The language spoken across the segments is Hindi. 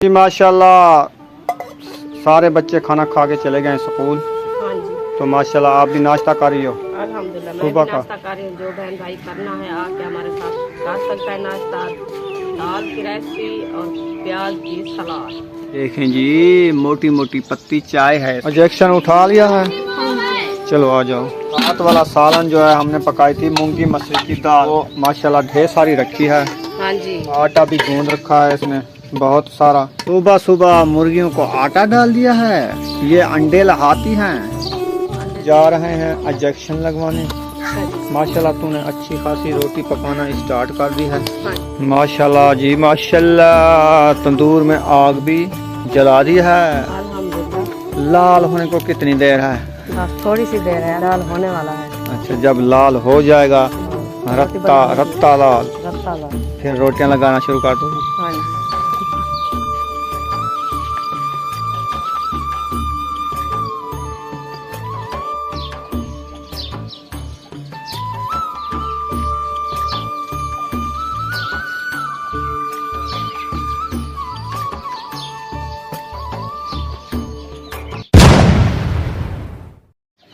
जी माशाल्लाह सारे बच्चे खाना खा के चले गए स्कूल। हाँ जी। तो माशाल्लाह आप भी नाश्ता कर रही हो? अल्हम्दुलिल्लाह मैं सुबह भी का नाश्ता कर रही हूँ। जो बहन भाई करना है आके हमारे साथ कर सकता है नाश्ता। दाल की रेसिपी और प्याज की सलाद। देखें जी मोटी मोटी पत्ती चाय है। इंजेक्शन उठा लिया है। चलो आ जाओ। रात वाला सालन जो है हमने पकाई थी मूंगी मसूर की दाल, वो माशाल्लाह ढेर सारी रखी है। हाँ जी। आटा भी गूंद रखा है इसमें बहुत सारा। सुबह सुबह मुर्गियों को आटा डाल दिया है। ये अंडे लहाती हैं। जा रहे हैं इंजेक्शन लगवाने। माशाल्लाह तूने अच्छी खासी रोटी पकाना स्टार्ट कर दी है। माशाल्लाह जी माशाल्लाह। तंदूर में आग भी जला दी है। अल्हम्दुलिल्लाह। लाल होने को कितनी देर है? बस थोड़ी सी देर है, दाल होने वाला है। अच्छा जब लाल हो जाएगा रत्ता रत्ता लाल, रत्ता लाल, फिर रोटियां लगाना शुरू कर दो। हाँ जी।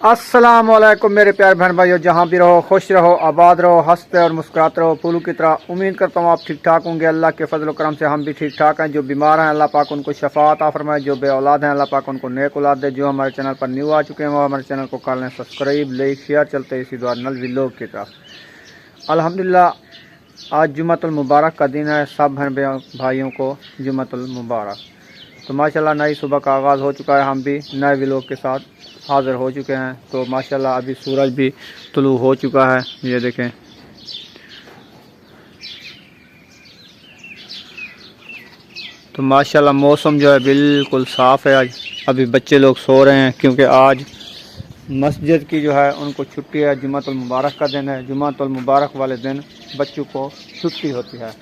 अस्सलाम वालेकुम मेरे प्यारे बहन भाइयों, जहाँ भी रहो खुश रहो, आबाद रहो, हंसते और मुस्कुराते रहो फूलों की तरह। उम्मीद करता हूँ आप ठीक ठाक होंगे। अल्लाह के फजल करम से हम भी ठीक ठाक हैं। जो बीमार हैं अल्लाह पाक उनको शफा अता फरमाए, जो बे औलाद हैं अल्लाह पाक उनको नेक औलाद दे। जो हमारे चैनल पर न्यू आ चुके हैं वो हमारे चैनल को कर लें सब्सक्राइब, लाइक शेयर, चलते इसी द्वारा नल व्लॉग की तरफ। अल्हम्दुलिल्लाह आज जुम्मतुल मुबारक का दिन है। सब बहन भाइयों को जुम्मतुल मुबारक। तो माशाल्लाह नई सुबह का आगाज़ हो चुका है। हम भी नए व्लॉग के साथ हाज़िर हो चुके हैं। तो माशाल्लाह अभी सूरज भी तुलू हो चुका है। ये देखें तो माशाल्लाह मौसम जो है बिल्कुल साफ़ है। आज अभी बच्चे लोग सो रहे हैं क्योंकि आज मस्जिद की जो है उनको छुट्टी है। जुम्मतुल मुबारक का दिन है। जुम्मतुल मुबारक वाले दिन बच्चों को छुट्टी होती है।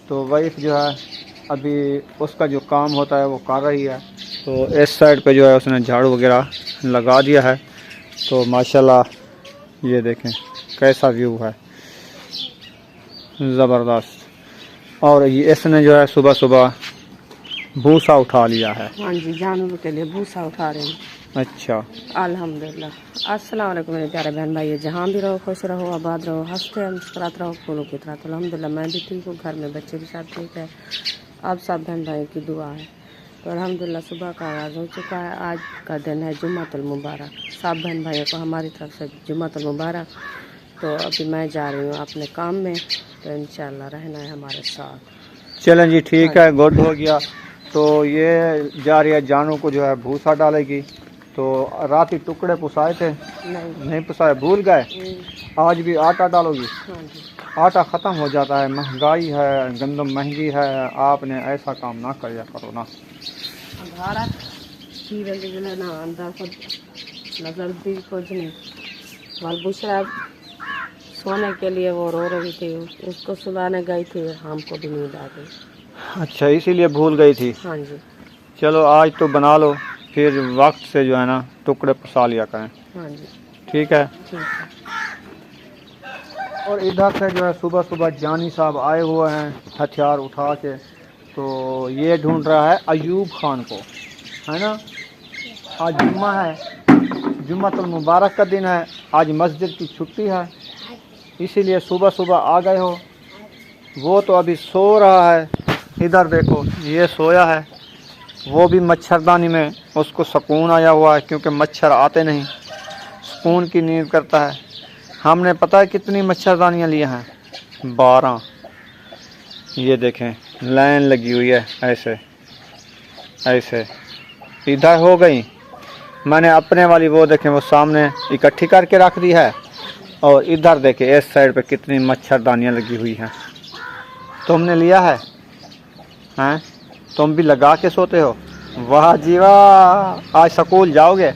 तो वाइफ जो है अभी उसका जो काम होता है वो कर रही है। तो इस साइड पे जो है उसने झाड़ू वगैरह लगा दिया है। तो माशाल्लाह ये देखें कैसा व्यू है, ज़बरदस्त। और ये इसने जो है सुबह सुबह भूसा उठा लिया है। हाँ जी, जानवरों के लिए भूसा उठा रहे हैं। अच्छा अल्हम्दुलिल्लाह। अस्सलाम वालेकुम मेरे प्यारे बहन भाई, जहाँ भी रहो खुश रहो, आबाद रहो, हंसते मुस्कुराते रहो फूलों की तरह। तो अल्हम्दुलिल्लाह मैं भी ठीक हूँ, घर में बच्चे भी सब ठीक है। आप सब बहन भाई की दुआ है। तो अल्हम्दुलिल्लाह सुबह का आगाज़ हो चुका है। आज का दिन है जुम्मतुल मुबारक। सब बहन भाइयों को हमारी तरफ से जुम्मतुल मुबारक। तो अभी मैं जा रही हूँ अपने काम में, तो इंशाल्लाह रहना है हमारे साथ। चलें जी ठीक है, गुड हो गया। तो ये जा रही है जानू को जो है भूसा डालेगी। तो रात ही टुकड़े पुसाए थे, नहीं पुसाए, भूल गए। आज भी आटा डालोगी? हाँ जी। आटा ख़त्म हो जाता है, महंगाई है, गंदम महंगी है। आपने ऐसा काम ना किया करो ना। नजर भी कुछ नहीं। बुशरा सोने के लिए वो रो रही थी, उसको सुलाने गई थी, हमको भी नींद आ गई। अच्छा इसीलिए भूल गई थी। हाँ जी। चलो आज तो बना लो, फिर वक्त से जो है ना टुकड़े पुसा लिया करें। हाँ जी ठीक है। ठीक है। और इधर से जो है सुबह सुबह जानी साहब आए हुए हैं हथियार उठा के। तो ये ढूंढ रहा है अयूब खान को, है ना। आज जुम्मा है, जुम्मतुल मुबारक का दिन है। आज मस्जिद की छुट्टी है, इसीलिए सुबह सुबह आ गए हो। वो तो अभी सो रहा है। इधर देखो ये सोया है, वो भी मच्छरदानी में, उसको सुकून आया हुआ है क्योंकि मच्छर आते नहीं, सुकून की नींद करता है। हमने पता है कितनी मच्छरदानियाँ लिए हैं? 12। ये देखें लाइन लगी हुई है ऐसे ऐसे। इधर हो गई, मैंने अपने वाली वो देखें वो सामने इकट्ठी करके रख दी है। और इधर देखें इस साइड पे कितनी मच्छरदानियाँ लगी हुई हैं। तुमने लिया है? हैं तुम भी लगा के सोते हो? वाह जी वाह। आज स्कूल जाओगे?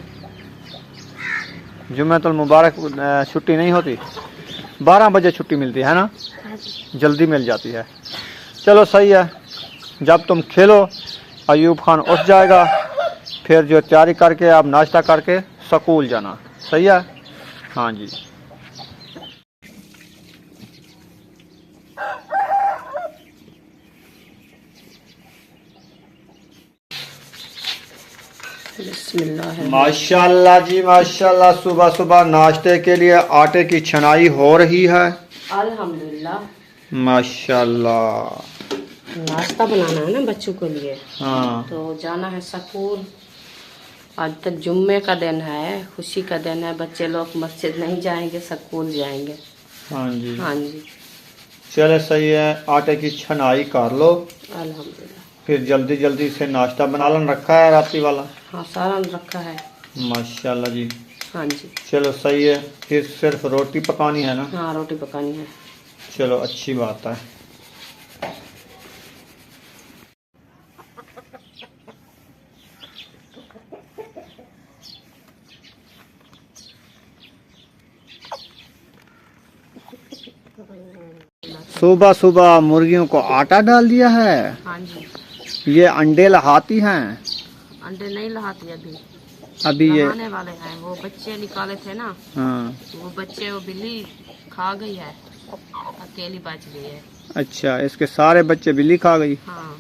जुम्मतुल मुबारक छुट्टी नहीं होती? 12 बजे छुट्टी मिलती है ना, जल्दी मिल जाती है। चलो सही है, जब तुम खेलो अयूब खान उठ जाएगा, फिर जो तैयारी करके आप नाश्ता करके स्कूल जाना। सही है? हाँ जी। बिस्मिल्लाह। माशाल्लाह जी माशाल्लाह। सुबह सुबह नाश्ते के लिए आटे की छनाई हो रही है। अल्हम्दुलिल्लाह। माशाल्लाह। नाश्ता बनाना है ना बच्चों के लिए। हाँ तो जाना है स्कूल। आज तक जुम्मे का दिन है, खुशी का दिन है। बच्चे लोग मस्जिद नहीं जाएंगे, स्कूल जाएंगे। हाँ जी हाँ जी। चले सही है। आटे की छनाई कर लो, अल्हम्दुलिल्लाह। फिर जल्दी जल्दी से नाश्ता बना लन रखा है राती वाला। हाँ सारा रखा है। माशाल्लाह जी। हाँ जी। चलो सही है। फिर सिर्फ रोटी पकानी है ना। हाँ रोटी पकानी है। चलो अच्छी बात है। सुबह सुबह मुर्गियों को आटा डाल दिया है। हाँ जी। ये अंडे लहाती हैं। अंडे नहीं लहाती अभी, अभी ये नहाने वाले हैं। वो बच्चे निकाले थे ना, हाँ वो बच्चे, वो बिल्ली खा गई है, अकेली बच गई है। अच्छा, इसके सारे बच्चे बिल्ली खा गई। हाँ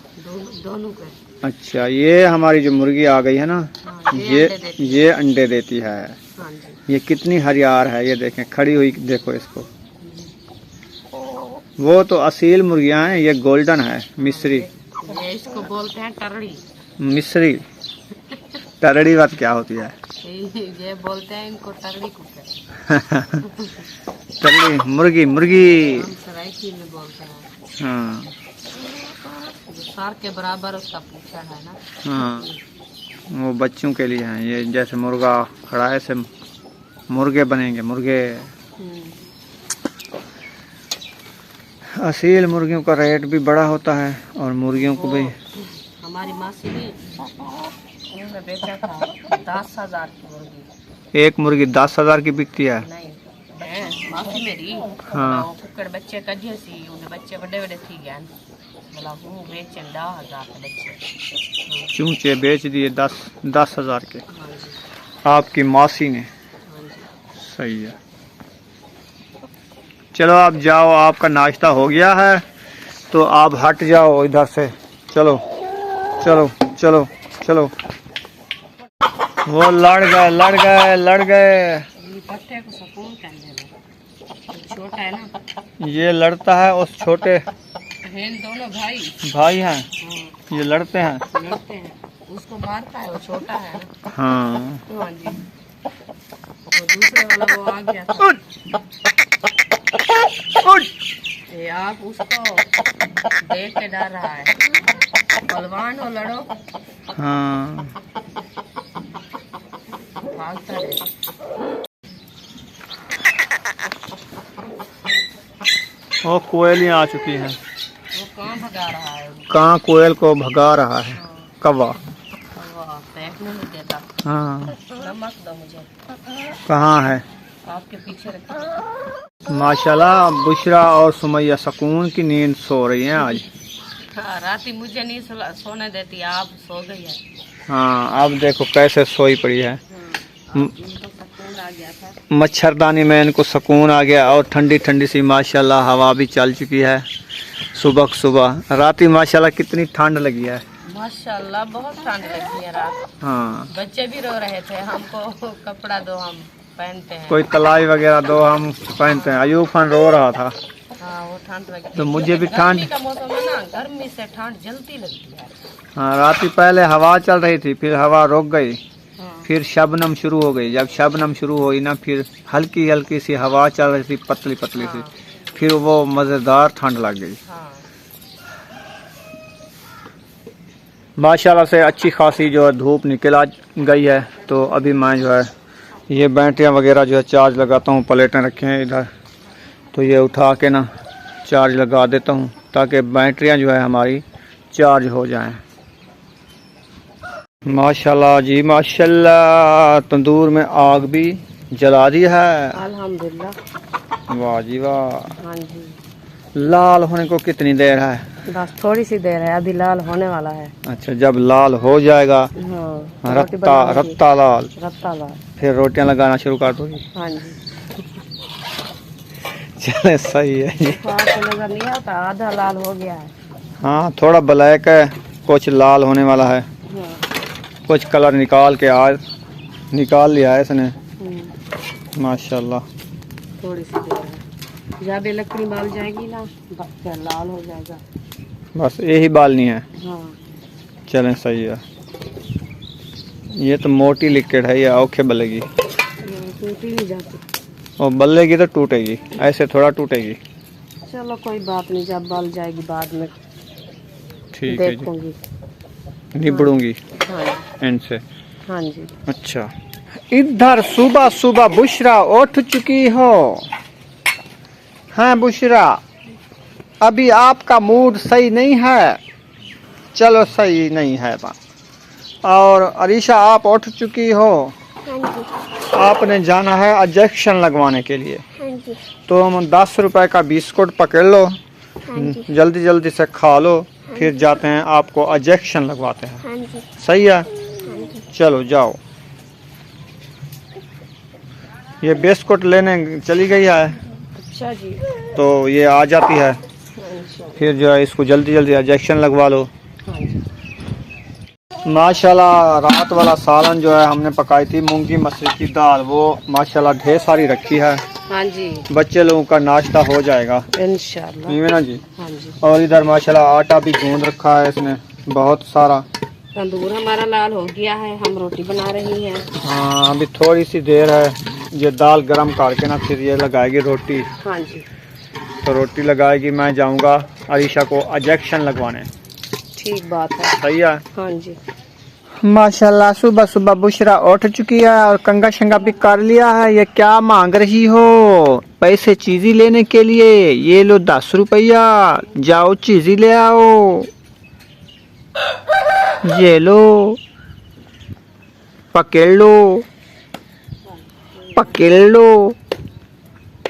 दोनों के। अच्छा, ये हमारी जो मुर्गी आ गई है ना, हाँ, ये अंडे देती है। हाँ जी। ये कितनी हरियार है, ये देखें खड़ी हुई, देखो इसको। वो तो असील मुर्गियां हैं, ये गोल्डन है, मिस्री। ये इसको बोलते हैं टरड़ी। मिस्री टरड़ी बात क्या होती है? ये बोलते हैं इनको टरड़ी कुकर। टरड़ी मुर्गी मुर्गी हम सराइकी में बोलते हैं। हाँ जो सार के बराबर उसका पूछा है ना। हाँ, वो बच्चों के लिए हैं। ये जैसे मुर्गा खड़ा है, ऐसे मुर्गे बनेंगे, मुर्गे। असील मुर्गियों का रेट भी बड़ा होता है और मुर्गियों को भी। हमारी मासी ने उन्होंने बेचा था 10,000 की मुर्गी। एक मुर्गी 10,000 की बिकती है। नहीं मासी मेरी। हाँ कुकर बच्चे कढ़िए सी, उन्हें बच्चे बड़े बड़े थी गए, बोला हूँ बेचे 10,000 के बच्चे। चूंचे बेच दिए 10,000 के। हाँ जी। आपकी मासी ने। हाँ जी। सही है। चलो आप जाओ, आपका नाश्ता हो गया है तो आप हट जाओ इधर से। चलो चलो चलो चलो। वो लड़ गए। पट्टे को सुकून कहने में छोटा है ना। ये लड़ता है उस छोटे दोनों भाई हैं। हाँ, ये लड़ते हैं। लड़ते हैं। उसको मारता है, वो छोटा है ना। हाँ हाँ जी। वो दूसरे वाला वो आ गया था। ये आप उसको देख के डर रहा है। पहलवान हो, लड़ो। हाँ भागता है। वो कोयलियाँ आ चुकी हैं। वो कहाँ भगा रहा है? कहाँ कोयल को भगा रहा है? कौवा। वो देखने नहीं देता। हाँ नमक दो मुझे। कहाँ है? आपके पीछे रखो। माशाल्लाह, बुशरा और सुमैया सुकून की नींद सो रही हैं आज। हाँ, राती मुझे नहीं सोने देती, आप सो गई है। हाँ, अब देखो कैसे सोई पड़ी है। इनको सुकून आ गया था। मच्छरदानी में इनको सुकून आ गया और ठंडी ठंडी सी माशाल्लाह हवा भी चल चुकी है सुबह सुबह। राती माशाल्लाह कितनी ठंड लगी है। माशाल्लाह बहुत ठंड लगी है रात। हाँ, बच्चे भी रो रहे थे, हमको कपड़ा दो, हम पहनते हैं। कोई तलाई वगैरह दो, हम पहनते हैं। अयूब खान रो रहा था। हाँ वो ठंड लगती तो मुझे भी गर्मी का मौसम है ना, गर्मी से ठंड जल्दी लगती है। हाँ, राती पहले हवा चल रही थी, फिर हवा रुक गई, हाँ। फिर शबनम शुरू हो गई। जब शबनम शुरू हुई ना, फिर हल्की हल्की सी हवा चल रही थी, पतली पतली सी, फिर वो मज़ेदार ठंड लग गई। हाँ। माशाल्लाह से अच्छी खासी जो है धूप निकल आ गई है। तो अभी मैं जो है ये बैटरियाँ वगैरह जो है चार्ज लगाता हूँ। प्लेटें रखे हैं इधर, तो ये उठा के ना चार्ज लगा देता हूँ ताकि बैटरियाँ जो है हमारी चार्ज हो जाएं। माशाल्लाह जी माशाल्लाह, तंदूर में आग भी जला दी है। अल्हम्दुलिल्लाह। वाह जी वाह। हाँ जी। लाल होने को कितनी देर है? बस थोड़ी सी देर है, अभी लाल होने वाला है। अच्छा, जब लाल हो जाएगा, हाँ, रत्ता लाल, लाल, फिर रोटियां लगाना शुरू कर दोगी? हाँ जी। चले सही है जी। नजर नहीं आता, आधा लाल हो गया है। हाँ, थोड़ा ब्लैक है, कुछ लाल होने वाला है, हाँ। कुछ कलर निकाल के आज निकाल लिया है इसने माशाल्लाह। थोड़ी सी देर है, ज़्यादा लकड़ी बाल जाएगी ना फिर लाल हो जाएगा। बस यही बालनी है। हाँ चलें सही है। ये तो मोटी लिक्विड है, ये औखे बलेगी, टूटी नहीं जाती। और बल्लेगी तो टूटेगी, ऐसे थोड़ा टूटेगी। चलो कोई बात नहीं, जब बल जाएगी बाद में ठीक है जी, देखूंगी, निबड़ूंगी हाँ इनसे। हाँ जी। अच्छा, इधर सुबह सुबह बुशरा उठ चुकी हो। हाँ बुशरा, अभी आपका मूड सही नहीं है। चलो सही नहीं है बात। और अरीशा आप उठ चुकी हो। आपने जाना है इंजेक्शन लगवाने के लिए। तो हम 10 रुपए का बिस्कुट पकड़ लो, जल्दी जल्दी से खा लो, फिर जाते हैं आपको इंजेक्शन लगवाते हैं। सही है, चलो जाओ। ये बिस्कुट लेने चली गई है। अच्छा जी। तो ये आ जाती है, फिर जो है इसको जल्दी जल्दी इंजेक्शन लगवा लो। माशाल्लाह रात वाला सालन जो है हमने पकाई थी मूंगी मसूर की दाल, वो माशाल्लाह ढेर सारी रखी है। हाँ जी, बच्चे लोगों का नाश्ता हो जाएगा इंशाल्लाह। ना जी। हाँ जी। और इधर माशाल्लाह आटा भी गूंद रखा है इसने बहुत सारा। तंदूर हमारा लाल हो गया है, हम रोटी बना रही हैं। हाँ अभी थोड़ी सी देर है, ये दाल गरम करके ना फिर ये लगाएगी रोटी। हाँ जी, तो रोटी लगाएगी, मैं जाऊंगा अरीशा को इंजेक्शन लगवाने। ठीक बात है। सही है। हाँ जी। माशाल्लाह सुबह सुबह बुशरा उठ चुकी है और कंगा शंगा भी कर लिया है। ये क्या मांग रही हो? पैसे चीज़ी लेने के लिए। ये लो 10 रुपया, जाओ चीज़ी ले आओ। ये लो, पकड़ लो, पकड़ लो।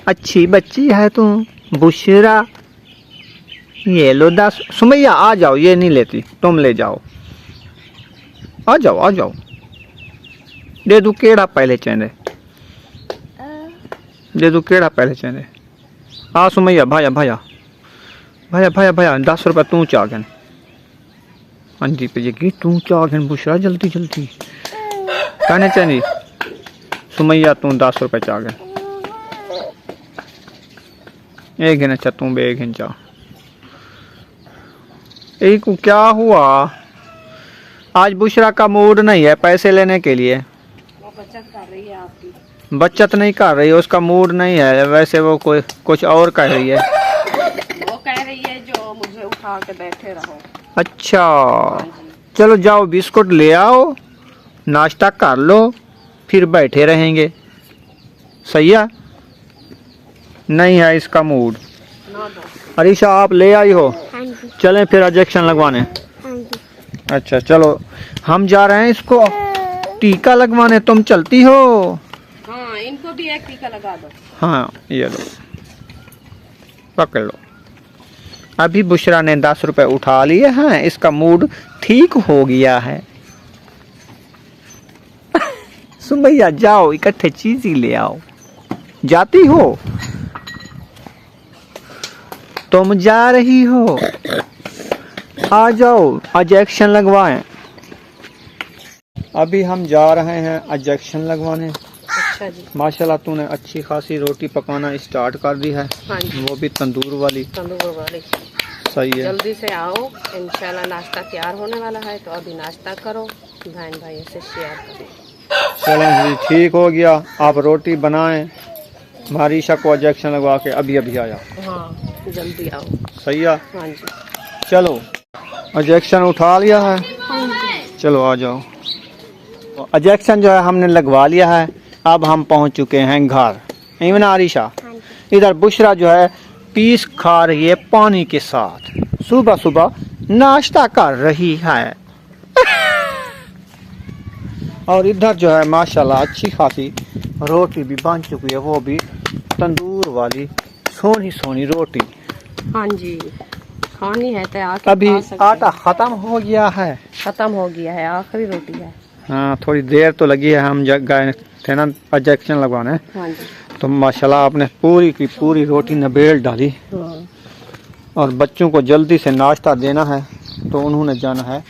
अच्छी बच्ची है तुम बुशरा। ये लो 10। सुमैया आ जाओ, ये नहीं लेती, तुम ले जाओ। आ जाओ आ जाओ। दे दू केड़ा पहले चेंदे, दे दू केड़ा पहले चेंदे। आ सुमैया भाया भाया भाया भाया भाया 10 रुपये तू चागन। हाँ जी पे ये तू चागन बुशरा, जल्दी जल्दी कहने चाहिए। सुमैया तू 10 रुपये चागन। एक गिन, अच्छा तू बे गिन जा। एक को क्या हुआ? आज बुशरा का मूड नहीं है पैसे लेने के लिए। वो बचत कर रही है आपकी। बचत नहीं कर रही है, उसका मूड नहीं है। वैसे वो कोई कुछ और कह रही है। वो कह रही है जो मुझे उठा के बैठे रहो। अच्छा हाँ जी। चलो जाओ बिस्कुट ले आओ, नाश्ता कर लो, फिर बैठे रहेंगे। सही है। नहीं है इसका मूड। ना दो। अरीशा आप ले आई हो? हाँ जी। चलें फिर इंजेक्शन लगवाने। हाँ जी। अच्छा चलो हम जा रहे हैं इसको टीका लगवाने, तुम चलती हो? हाँ इनको भी एक टीका लगा दो। हाँ ये लो, पकड़ लो। अभी बुशरा ने 10 रुपए उठा लिए हैं, इसका मूड ठीक हो गया है। सुमैया जाओ इकट्ठे चीज ही ले आओ। जाती हो? तुम जा रही हो? आ जाओ इंजेक्शन लगवाएं। अभी हम जा रहे हैं इंजेक्शन लगवाने। अच्छा जी। माशाल्लाह तूने अच्छी खासी रोटी पकाना स्टार्ट कर दी है। हाँ जी। वो भी तंदूर वाली। तंदूर वाली। सही है। जल्दी से आओ, इंशाल्लाह नाश्ता तैयार होने वाला है, तो अभी नाश्ता करो, बहन भाई से शेयर करो। चलें जी ठीक हो गया। आप रोटी बनाएं, मारीशा को इंजेक्शन लगवा के अभी अभी आया। हाँ जल्दी आओ। सही है। हाँ जी। चलो इंजेक्शन उठा लिया है, चलो आ जाओ। इंजेक्शन जो है हमने लगवा लिया है। अब हम पहुंच चुके हैं घर। नहीं ना आरिशा? इधर बुशरा जो है पीस खा रही है पानी के साथ, सुबह सुबह नाश्ता कर रही है। और इधर जो है माशाल्लाह अच्छी खासी रोटी भी बन चुकी है, वो भी तंदूर वाली सोनी सोनी रोटी। हाँ जी, खानी है तो आके अभी खा सकते हैं। आटा खत्म हो गया है। खत्म हो गया है, आखिरी रोटी है। हाँ थोड़ी देर तो लगी है, हम गए थे ना इंजेक्शन लगवाने। हाँ जी। तो माशाल्लाह आपने पूरी की पूरी रोटी नबेड़ डाली। हाँ। और बच्चों को जल्दी से नाश्ता देना है, तो उन्होंने जाना है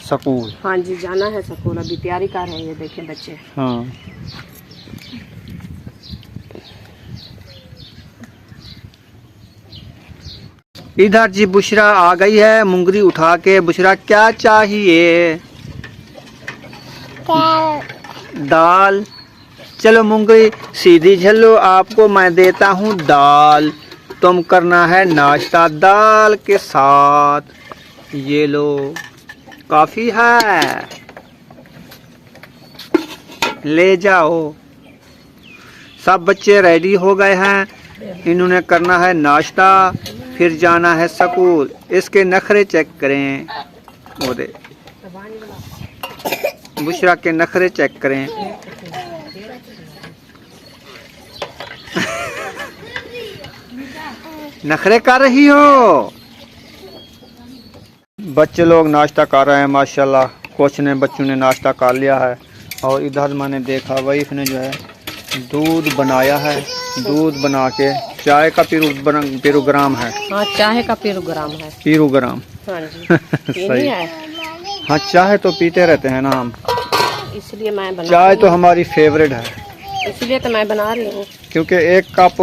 स्कूल। हाँ जी, जाना है स्कूल, अभी तैयारी कर रहे हैं, ये देखें बच्चे। हाँ इधर जी बुशरा आ गई है मुंगरी उठा के। बुशरा क्या चाहिए? दाल। चलो मुंगरी सीधी झल्लो, आपको मैं देता हूँ दाल। तुम करना है नाश्ता दाल के साथ। ये लो, काफी है, ले जाओ। सब बच्चे रेडी हो गए हैं, इन्होंने करना है नाश्ता, फिर जाना है स्कूल। इसके नखरे चेक करें, वो दे बुशरा के नखरे चेक करें। नखरे कर रही हो। बच्चे लोग नाश्ता कर रहे हैं माशाल्लाह। कुछ ने बच्चों ने नाश्ता कर लिया है। और इधर मैंने देखा वाइफ ने जो है दूध बनाया है। दूध बना के चाय का प्रोग्राम है। हाँ, चाय का प्रोग्राम है। प्रोग्राम। हाँ जी। सही है। हाँ, चाय तो पीते रहते हैं ना हम, इसलिए मैं बना चाय तो हमारी फेवरेट है, इसलिए तो मैं बना रही हूँ। क्योंकि एक कप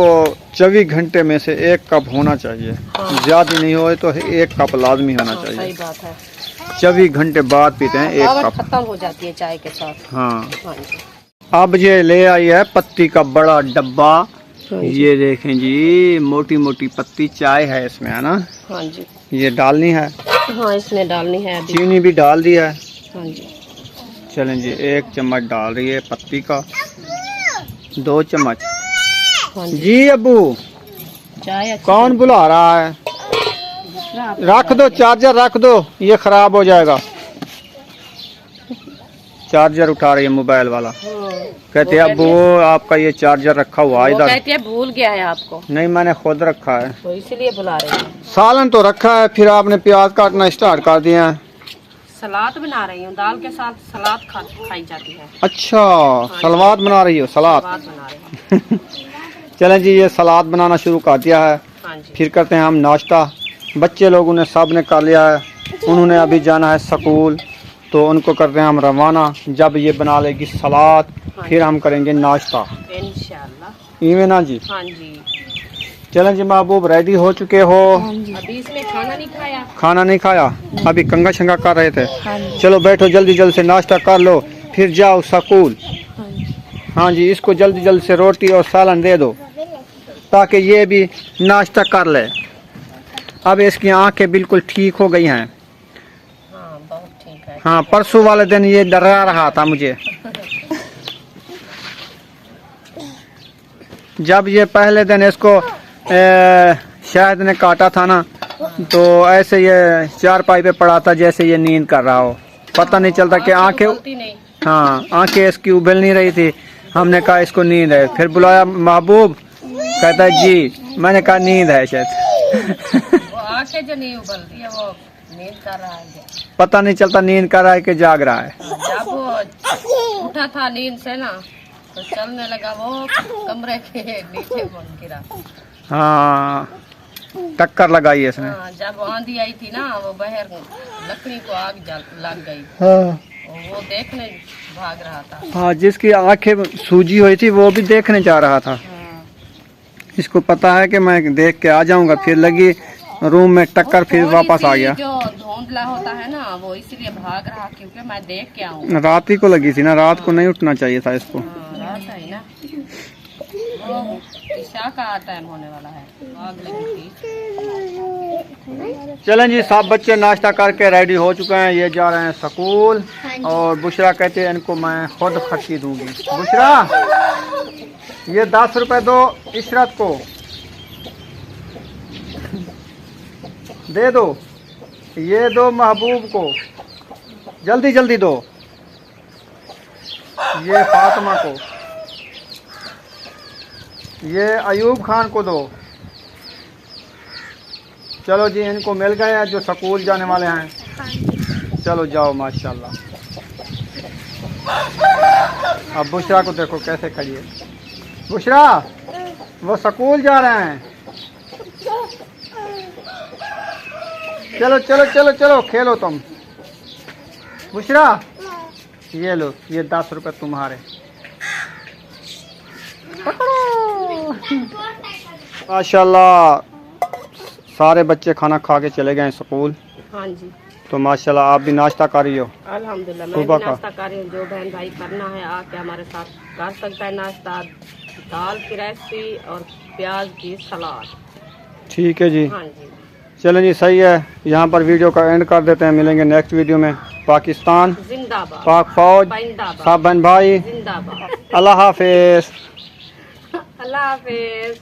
24 घंटे में से एक कप होना चाहिए। हाँ। ज्यादा नहीं हो तो एक कप लाजमी होना चाहिए। सही बात है। 24 घंटे बाद पीते हैं एक पावर कप। खत्म हो जाती है चाय के साथ। हाँ। हाँ जी। अब ये ले आई है पत्ती का बड़ा डब्बा। ये देखें जी, मोटी मोटी पत्ती चाय है इसमें, है ना? हाँ जी। ये डालनी है। हाँ, इसमें डालनी है अभी। चीनी भी डाल दी है। हाँ जी। चलें जी, 1 चम्मच डाल रही है पत्ती का, 2 चम्मच। हाँ जी। जी अबू, चाय कौन बुला रहा है? रख दो, चार्जर रख दो, ये खराब हो जाएगा। चार्जर उठा रही है मोबाइल वाला। कहते हैं अबू आपका ये चार्जर रखा हुआ है इधर। कहती है भूल गया है आपको। नहीं, मैंने खुद रखा है, तो इसीलिए बुला रही हूँ। सालन तो रखा है, फिर आपने प्याज काटना स्टार्ट कर दिया है। सलाद बना रही हूँ, दाल के साथ सलाद खाई जाती है। अच्छा, सलाद बना रही हो? सलाद बना रही हूँ। चलें जी, ये सलाद बनाना शुरू कर दिया है। हाँ जी। फिर करते हैं हम नाश्ता। बच्चे लोगों ने सब ने कर लिया है, उन्होंने अभी जाना है स्कूल, तो उनको करते हैं हम रवाना। जब ये बना लेगी सलाद, फिर हम करेंगे नाश्ता इंशाल्लाह। इवें ना जी? हाँ जी। चलें जी महबूब, रेडी हो चुके हो? अभी इसमें खाना नहीं खाया। खाना नहीं खाया? अभी कंगा शंगा कर रहे थे। हाँ जी। चलो बैठो, जल्दी जल्दी से नाश्ता कर लो, फिर जाओ स्कूल। हाँ जी। हाँ जी, इसको जल्दी जल्दी से रोटी और सालन दे दो, ताकि ये भी नाश्ता कर ले। अब इसकी आंखें बिल्कुल ठीक हो गई हैं। हाँ, बहुत ठीक है। हाँ, परसों वाले दिन ये डरा रहा था मुझे। जब ये पहले दिन इसको शायद ने काटा था ना, तो ऐसे ये चारपाई पे पड़ा था जैसे ये नींद कर रहा हो। पता नहीं चलता कि आंखें, हाँ आंखें इसकी उबल नहीं रही थी। हमने कहा इसको नींद है, फिर बुलाया महबूब, कहता है जी। मैंने कहा नींद है शायद। वो आंखें जो नहीं उबल रही है, वो नींद कर रहा है। पता नहीं चलता नींद कर रहा है कि जाग रहा है। जब वो उठा था नींद से ना, तो चलने लगा, वो कमरे के नीचे गिरा। हाँ, टक्कर लगाई इसने। हाँ, जब आंधी आई थी ना, वो बाहर लकड़ी को आग लग गई। हाँ। वो देखने भाग रहा था। हाँ, जिसकी आंखें सूजी हुई थी वो भी देखने जा रहा था। हाँ। इसको पता है कि मैं देख के आ जाऊंगा, फिर लगी रूम में टक्कर, फिर वापस आ गया। जो धुंधला होता है ना, वो इसीलिए भाग रहा, क्योंकि मैं देख के आऊँ। रात ही को लगी थी ना, रात को नहीं उठना चाहिए था इसको। रात है ना, वो ईशा का टाइम होने वाला है, आग लगी थी। चलें जी, सब बच्चे नाश्ता करके रेडी हो चुके हैं, ये जा रहे हैं स्कूल। और बुशरा कहते हैं इनको मैं खुद खर्ची दूंगी। बुशरा, ये 10 रुपए दो इशरत को, दे दो। ये दो महबूब को, जल्दी जल्दी दो। ये फातिमा को, ये अयूब खान को दो। चलो जी, इनको मिल गए हैं जो स्कूल जाने वाले हैं। चलो जाओ, माशाल्लाह। अब बुशरा को देखो कैसे खड़ी है। बुशरा, वो स्कूल जा रहे हैं। चलो चलो चलो चलो, खेलो तुम। बुशरा ये लो, ये 10 रुपए तुम्हारे। माशाल्लाह सारे बच्चे खाना खा के चले गए स्कूल। हाँ जी। तो माशाल्लाह आप भी नाश्ता कर रही हो? अल्हम्दुलिल्लाह मैं सुबह भी का नाश्ता कर रही हूँ। जो बहन भाई करना है आके हमारे साथ कर सकता है नाश्ता। दाल की रेसिपी और प्याज की सलाद। ठीक है जी। हाँ जी। चलें जी, सही है। यहाँ पर वीडियो का एंड कर देते हैं। मिलेंगे नेक्स्ट वीडियो में। पाकिस्तान जिंदाबाद, पाक फौज, जिंदाबाद, सब बहन भाई, जिंदाबाद। अल्लाह हाफिज। अल्लाह हाफिज।